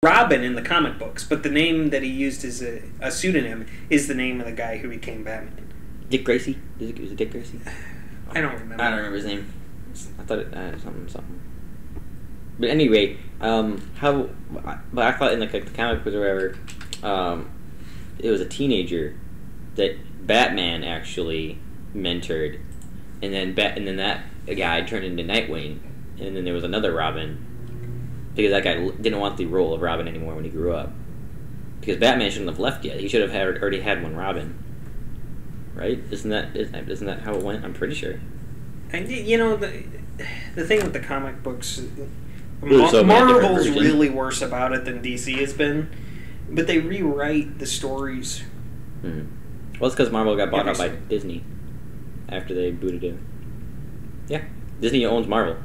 Robin in the comic books, but the name that he used as a pseudonym is the name of the guy who became Batman. Dick Gracie? Was it Dick Gracie? I don't remember. I don't remember his name. I thought it something. But anyway, but I thought in the comic book or whatever, it was a teenager that Batman actually mentored, and then that guy turned into Nightwing, and then there was another Robin, because that guy didn't want the role of Robin anymore when he grew up. Because Batman shouldn't have left yet. He should have already had one Robin. Right? Isn't that how it went? I'm pretty sure. And the thing with the comic books, So Marvel's really worse about it than DC has been, but they rewrite the stories. Mm-hmm. Well, it's because Marvel got bought out by Disney after they booted it. Yeah, Disney owns Marvel.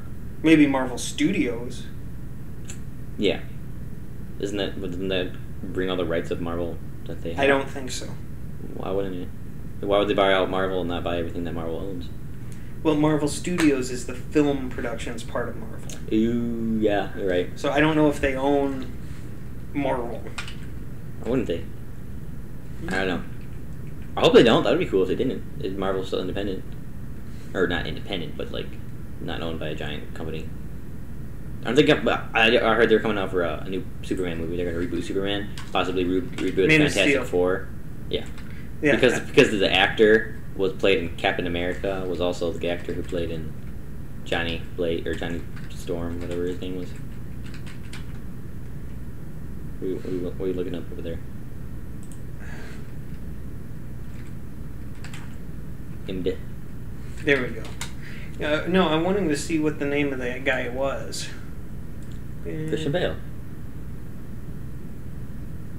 Maybe Marvel Studios. Yeah, doesn't that bring all the rights of Marvel that they have? I don't think so. Why wouldn't it? Why would they buy out Marvel and not buy everything that Marvel owns? Well, Marvel Studios is the film productions part of Marvel. Ooh, yeah, you're right. So I don't know if they own Marvel. Why wouldn't they? I don't know. I hope they don't. That would be cool if they didn't. Is Marvel still independent? Or not independent, but like not owned by a giant company. I heard they're coming out for a new Superman movie. They're going to reboot Superman, possibly reboot Fantastic Four. Yeah. Because the actor was played in Captain America, was also the actor who played in Johnny Storm, whatever his name was. What are you looking up over there? There we go. No, I'm wanting to see what the name of that guy was. Christian Bale.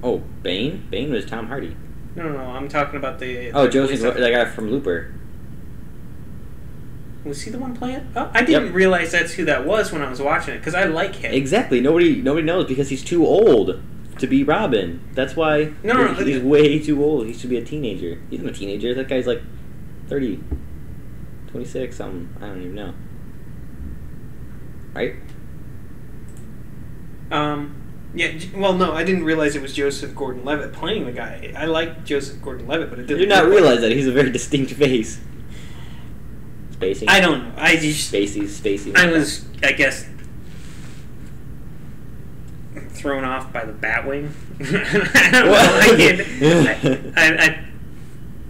Oh, Bane? Bane was Tom Hardy. No, I'm talking about the Joseph, that guy from Looper. Was he the one playing? Oh, I didn't realize that's who that was when I was watching it, because I like him. Exactly. Nobody knows because he's too old to be Robin. That's why he's way too old. He should be a teenager. He's not a teenager. That guy's like 30, 26, something. I don't even know. Right? Yeah, well, no, I didn't realize it was Joseph Gordon-Levitt playing the guy. I like Joseph Gordon-Levitt, but it didn't... You did not realize that. He's a very distinct face. Spacey? I don't know. I just... Spacey. I was, I guess, thrown off by the Batwing. I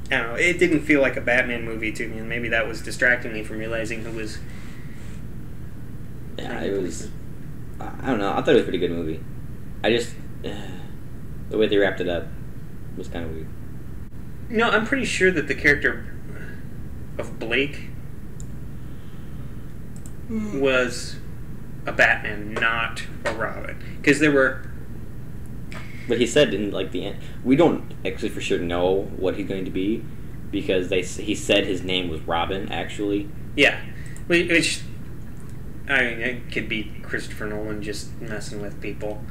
don't know. It didn't feel like a Batman movie to me, and maybe that was distracting me from realizing who was... Yeah, it was... I don't know. I thought it was a pretty good movie. I just... the way they wrapped it up was kind of weird. No, I'm pretty sure that the character of Blake was a Batman, not a Robin. Because there were... But he said in like the end... We don't actually for sure know what he's going to be, because he said his name was Robin, actually. Yeah. Which... I mean, it could be Christopher Nolan just messing with people.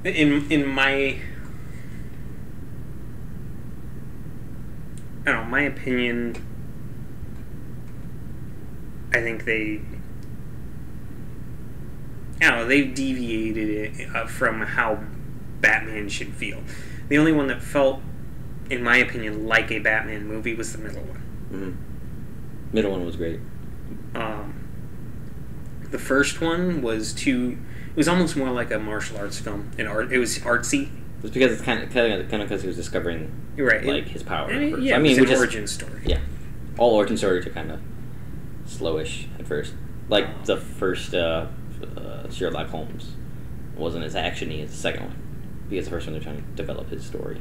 In my... I don't know, my opinion... I think they... I don't know, they've deviated it from how Batman should feel. The only one that felt, in my opinion, like a Batman movie was the middle one. Mm-hmm. Middle one was great. The first one was it was almost more like a martial arts film. It was artsy. It's because it's kind of because he was discovering like his power. Yeah, it was an origin story. Yeah, all origin stories are kind of slowish at first. Like the first Sherlock Holmes wasn't as actiony as the second one, because the first one they're trying to develop his story.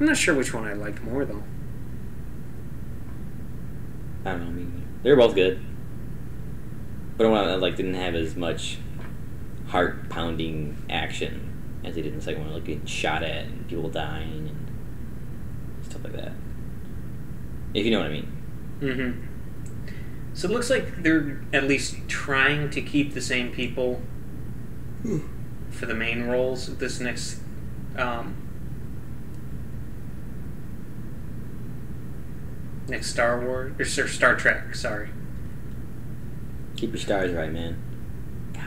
I'm not sure which one I liked more though. I don't know. I mean, they were both good. But one didn't have as much heart-pounding action as they did in the second one, like getting shot at and people dying and stuff like that. If you know what I mean. Mm-hmm. So it looks like they're at least trying to keep the same people for the main roles of this next Star Trek. Sorry. Keep your stars right, man. Gosh.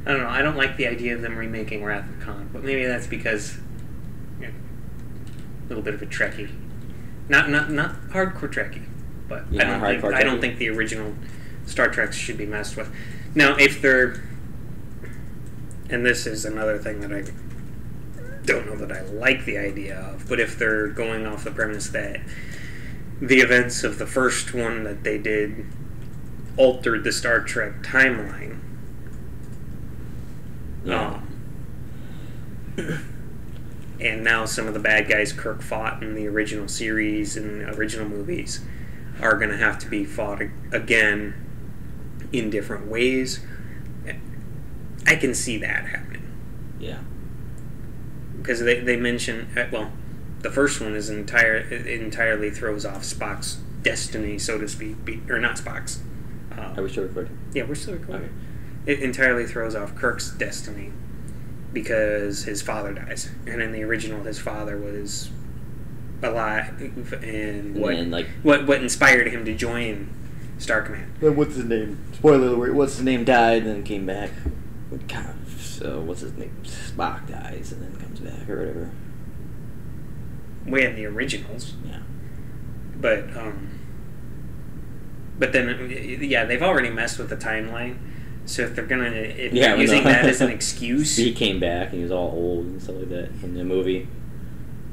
I don't know. I don't like the idea of them remaking Wrath of Khan, but maybe that's because a little bit of a Trekkie, not hardcore Trekkie, but I don't think the original Star Treks should be messed with. Now, if they're, and this is another thing that I don't know that I like the idea of, but if they're going off the premise that the events of the first one that they did altered the Star Trek timeline. Yeah. And now some of the bad guys Kirk fought in the original series and the original movies are going to have to be fought again in different ways. I can see that happening. Yeah. Because they mention, well, the first one is entirely throws off Spock's destiny, so to speak, or not Spock's. Are we still recording? Yeah, we're still recording. Okay. It entirely throws off Kirk's destiny because his father dies, and in the original, his father was alive, and what inspired him to join Star Command. What's his name? Spoiler alert! What's his name died, and then came back. So what's his name? Spock dies and then comes back or whatever. Way in the originals. Yeah. But then, yeah, they've already messed with the timeline. So if they're using that as an excuse, he came back and he was all old and stuff like that from the movie.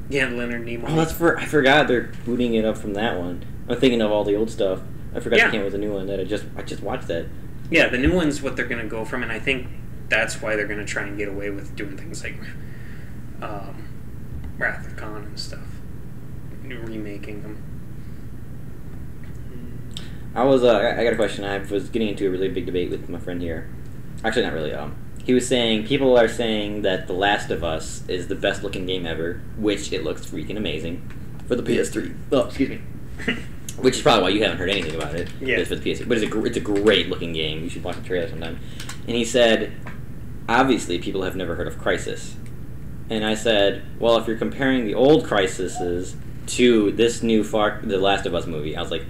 Yeah, Leonard Nimoy. Oh, I forgot they're booting it up from that one. I'm thinking of all the old stuff. I forgot they came with a new one that I just watched that. Yeah, the new one's what they're going to go from, and I think that's why they're going to try and get away with doing things like Wrath of Khan and stuff, remaking them. I got a question. I was getting into a really big debate with my friend here. Actually, not really. He was saying, people are saying that The Last of Us is the best looking game ever, which it looks freaking amazing for the PS3. Oh, excuse me. Which is probably why you haven't heard anything about it. Yeah. For the PS3. But it's a great looking game. You should watch the trailer sometime. And he said, obviously people have never heard of Crysis. And I said, well, if you're comparing the old Crysises to this new The Last of Us movie, I was like,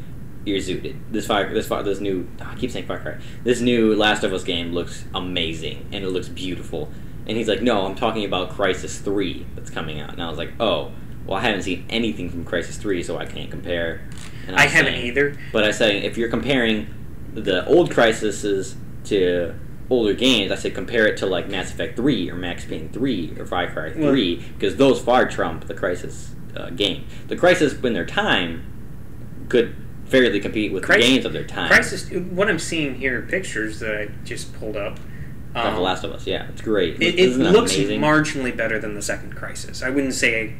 you're zooted. This new, I keep saying Far Cry. This new Last of Us game looks amazing and it looks beautiful. And he's like, no, I'm talking about Crysis 3 that's coming out. And I was like, oh, well, I haven't seen anything from Crysis 3, so I can't compare. And I haven't either. But I say, if you're comparing the old Crysises to older games, I said compare it to like Mass Effect 3 or Max Payne 3 or Far Cry 3, because those far trump the Crysis game. The Crysis, in their time, could fairly compete with the games of their time. Crysis, what I'm seeing here, pictures that I just pulled up. Of The Last of Us, yeah, it's great. It looks marginally better than the second Crysis. I wouldn't say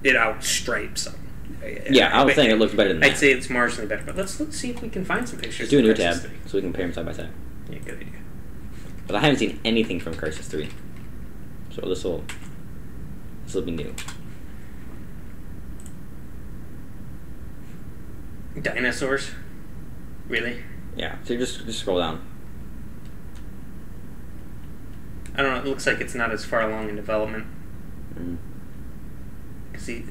it outstripes them. Yeah, I was saying it looks better than that. I'd say it's marginally better, but let's see if we can find some pictures. Let's do a new tab so we can compare them side by side. Yeah, good idea. But I haven't seen anything from Crysis 3, so this will be new. Dinosaurs? Really? Yeah, so just scroll down. I don't know, it looks like it's not as far along in development. Mm. See,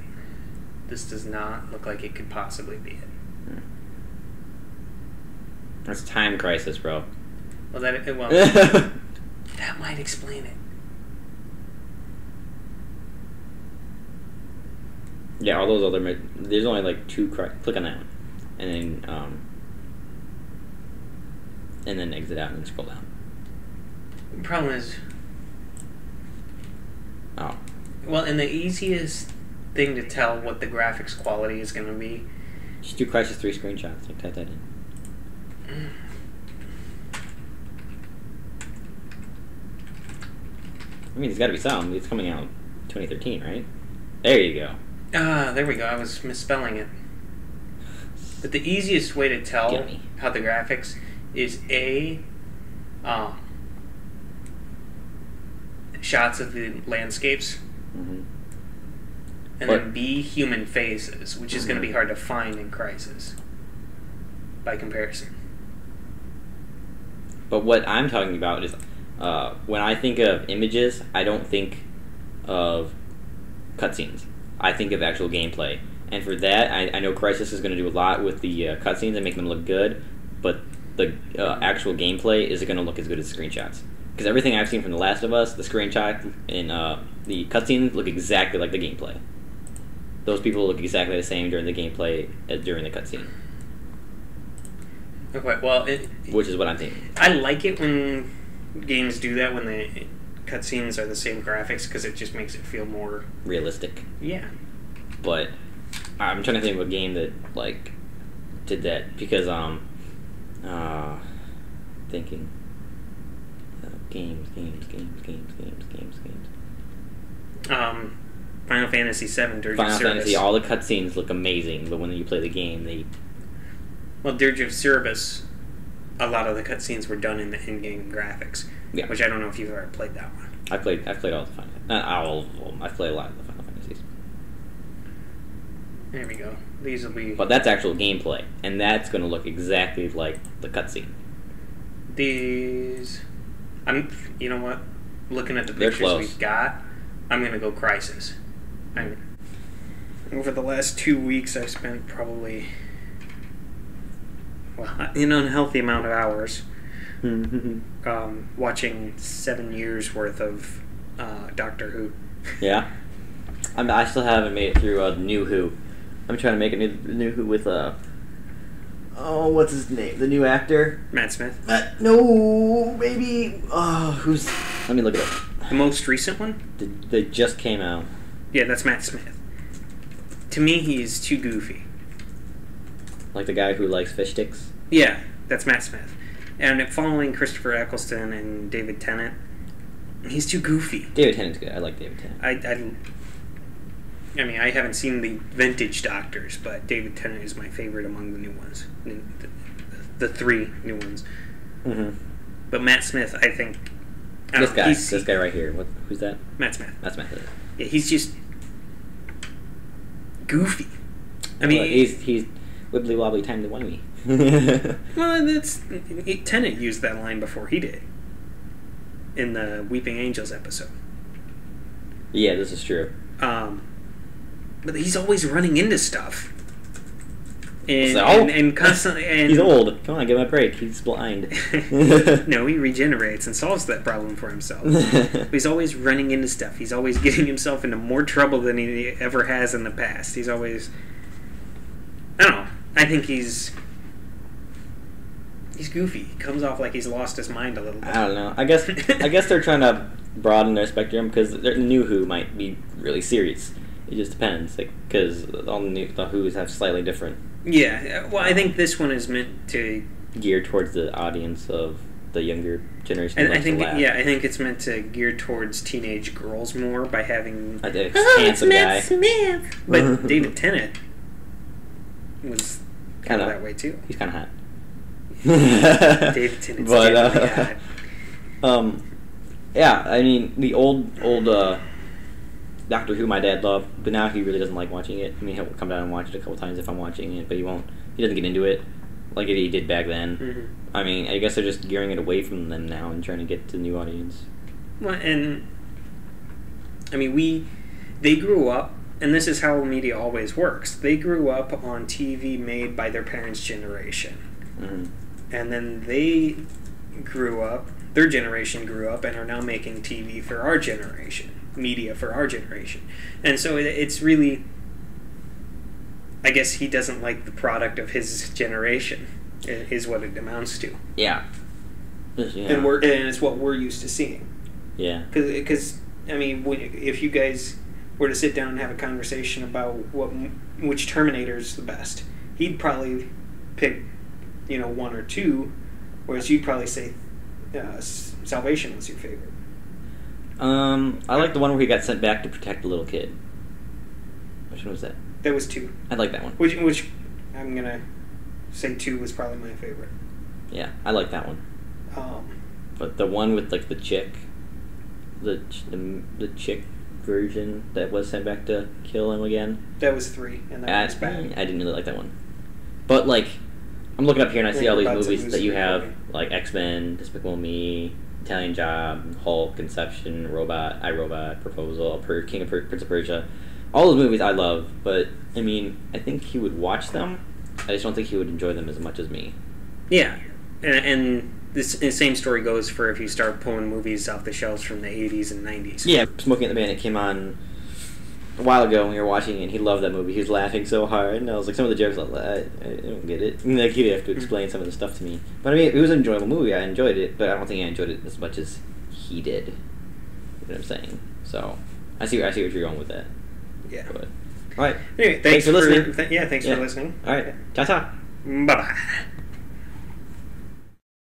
this does not look like it could possibly be it. Mm. That's Time Crisis, bro. Well, that might explain it. Yeah, all those other... There's only like two... Click on that one. And then exit out and scroll down. The problem is... Oh. Well, and the easiest thing to tell what the graphics quality is going to be... Just do Crysis 3 screenshots. Like, type that in. I mean, there's got to be some. It's coming out 2013, right? There you go. There we go. I was misspelling it. But the easiest way to tell how the graphics is shots of the landscapes, and then B, human faces, which is going to be hard to find in Crysis by comparison. But what I'm talking about is when I think of images, I don't think of cutscenes. I think of actual gameplay. And for that, I know Crysis is going to do a lot with the cutscenes and make them look good, but the actual gameplay isn't going to look as good as screenshots. Because everything I've seen from The Last of Us, the screenshot and the cutscenes look exactly like the gameplay. Those people look exactly the same during the gameplay as during the cutscene. Okay, well, which is what I'm thinking. I like it when games do that, when the cutscenes are the same graphics, because it just makes it feel more realistic. Yeah. But I'm trying to think of a game that like did that, because thinking games. Final Fantasy VII, Dirge of Final Cerberus. Fantasy, all the cutscenes look amazing, but when you play the game, they... Well, Dirge of Cerberus, a lot of the cutscenes were done in the in-game graphics. Yeah. Which I don't know if you've ever played that one. I've played all the Final Fantasies. Not all of them. I've played a lot of the Final Fantasies. There we go. These will be... But that's actual gameplay, and that's going to look exactly like the cutscene. These... You know what? Looking at the pictures we've got, I'm going to go Crysis. Over the last 2 weeks, I've spent probably... Well, an unhealthy amount of hours watching 7 years worth of Doctor Who. Yeah? I still haven't made it through the New Who. I'm trying to make a new Who with what's his name? The new actor? Matt Smith. No, maybe. Who's? Let me look it up. The most recent one? They just came out. Yeah, that's Matt Smith. To me, he's too goofy. Like the guy who likes fish sticks? Yeah, that's Matt Smith. And following Christopher Eccleston and David Tennant, he's too goofy. David Tennant's good. I like David Tennant. I mean, I haven't seen the vintage Doctors, but David Tennant is my favorite among the new ones. The 3 new ones. Mm-hmm. But Matt Smith, I think... This guy right here. Who's that? Matt Smith. Matt Smith. Yeah, he's just goofy. I mean... Well, he's wibbly wobbly timey wimey. Well, Tennant used that line before he did. In the Weeping Angels episode. Yeah, this is true. But he's always running into stuff. And constantly... And he's old. Come on, give him a break. He's blind. No, he regenerates and solves that problem for himself. But he's always running into stuff. He's always getting himself into more trouble than he ever has in the past. He's always... I don't know. I think he's goofy. He comes off like he's lost his mind a little bit. I don't know. I guess they're trying to broaden their spectrum, because the new Who might be really serious. It just depends, because all the Who's have slightly different. Yeah, well, I think this one is meant to gear towards the audience of the younger generation. I think it's meant to gear towards teenage girls more by having handsome guy. Smith. But David Tennant was kind of that way too. He's kind of hot. David Tennant's hot. Yeah, I mean, the old Doctor Who my dad loved, but now he really doesn't like watching it. I mean, he'll come down and watch it a couple times if I'm watching it, but he doesn't get into it like he did back then. Mm-hmm. I mean, I guess they're just gearing it away from them now and trying to get to the new audience. Well, and I mean, they grew up, and this is how media always works. They grew up on TV made by their parents' generation. Mm-hmm. And then they grew up, their generation grew up, and are now making TV for our generation. Media for our generation. And so it's really, I guess he doesn't like the product of his generation, is what it amounts to. Yeah. And it's what we're used to seeing. Yeah. Because I mean, if you guys were to sit down and have a conversation about which Terminator's the best, he'd probably pick 1 or 2, whereas you'd probably say Salvation was your favorite. I like the one where he got sent back to protect the little kid. Which one was that? That was 2. I like that one. Which I'm gonna say 2 was probably my favorite. Yeah, I like that one. But the one with like the chick, the chick version that was sent back to kill him again. That was 3, and that was bad. I didn't really like that one. But like, I'm looking up here and I see all these movies that you have, like X-Men, Despicable Me, Italian Job, Hulk, Inception, iRobot, Proposal, Prince of Persia. All those movies I love, but I mean, I think he would watch them. I just don't think he would enjoy them as much as me. Yeah, and the same story goes for if you start pulling movies off the shelves from the 80s and 90s. Yeah, Smoking at the Bandit came on a while ago when we were watching it, and he loved that movie. He was laughing so hard, and I was like, some of the jokes, I don't get it. I mean, like, he'd have to explain some of the stuff to me. But I mean, it was an enjoyable movie. I enjoyed it, but I don't think I enjoyed it as much as he did. You know what I'm saying? So, I see where you're going with that. Yeah. But, all right. Anyway, thanks for listening. Thanks for listening. All right. Ta-ta. Bye-bye.